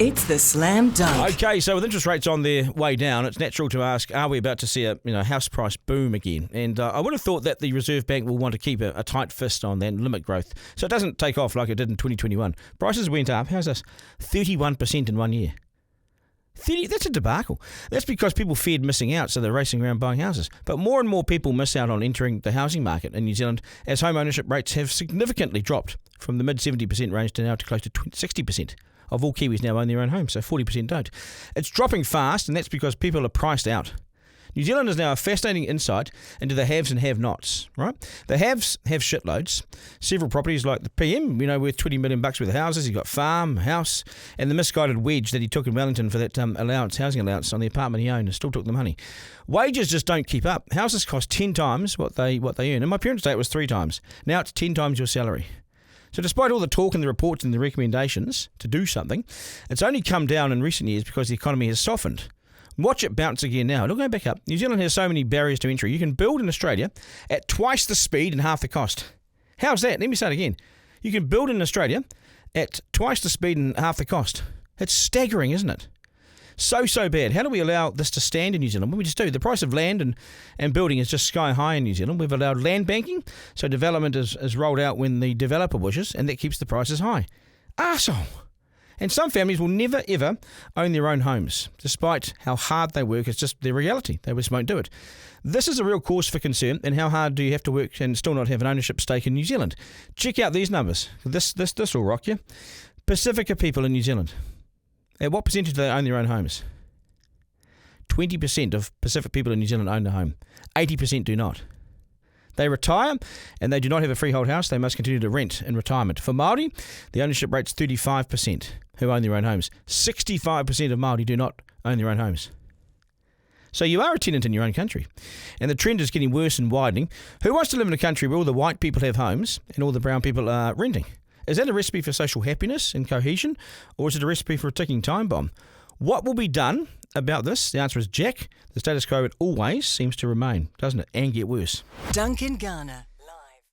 It's the Slam Dunk. Okay, so with interest rates on their way down, it's natural to ask, are we about to see a house price boom again? And I would have thought that the Reserve Bank will want to keep a tight fist on that and limit growth so it doesn't take off like it did in 2021. Prices went up, how's this, 31% in 1 year. That's a debacle. That's because people feared missing out, so they're racing around buying houses. But more and more people miss out on entering the housing market in New Zealand as home ownership rates have significantly dropped from the mid-70% range to now to close to 60%. Of all Kiwis now own their own home, so 40% don't. It's dropping fast, and that's because people are priced out. New Zealand is now a fascinating insight into the haves and have-nots, right? The haves have shitloads. Several properties like the PM, worth $20 million worth of houses. You've got farm, house, and the misguided wedge that he took in Wellington for that housing allowance on the apartment he owned and still took the money. Wages just don't keep up. Houses cost 10 times what they earn. In my parents' day, it was 3 times. Now it's 10 times your salary. So despite all the talk and the reports and the recommendations to do something, it's only come down in recent years because the economy has softened. Watch it bounce again now. Look, going back up. New Zealand has so many barriers to entry. You can build in Australia at twice the speed and half the cost. How's that? Let me say it again. You can build in Australia at twice the speed and half the cost. It's staggering, isn't it? So bad. How do we allow this to stand in New Zealand? Well, we just do. The price of land and building is just sky high in New Zealand. We've allowed land banking, so development is rolled out when the developer wishes, and that keeps the prices high. Arsehole. And some families will never, ever own their own homes. Despite how hard they work, it's just their reality. They just won't do it. This is a real cause for concern, and how hard do you have to work and still not have an ownership stake in New Zealand? Check out these numbers. This will rock you. Pacifica people in New Zealand. At what percentage do they own their own homes? 20% of Pacific people in New Zealand own a home. 80% do not. They retire and they do not have a freehold house. They must continue to rent in retirement. For Māori, the ownership rate's 35% who own their own homes. 65% of Māori do not own their own homes. So you are a tenant in your own country. And the trend is getting worse and widening. Who wants to live in a country where all the white people have homes and all the brown people are renting? Is that a recipe for social happiness and cohesion, or is it a recipe for a ticking time bomb? What will be done about this? The answer is Jack. The status quo, it always seems to remain, doesn't it? And get worse. Duncan, Garner.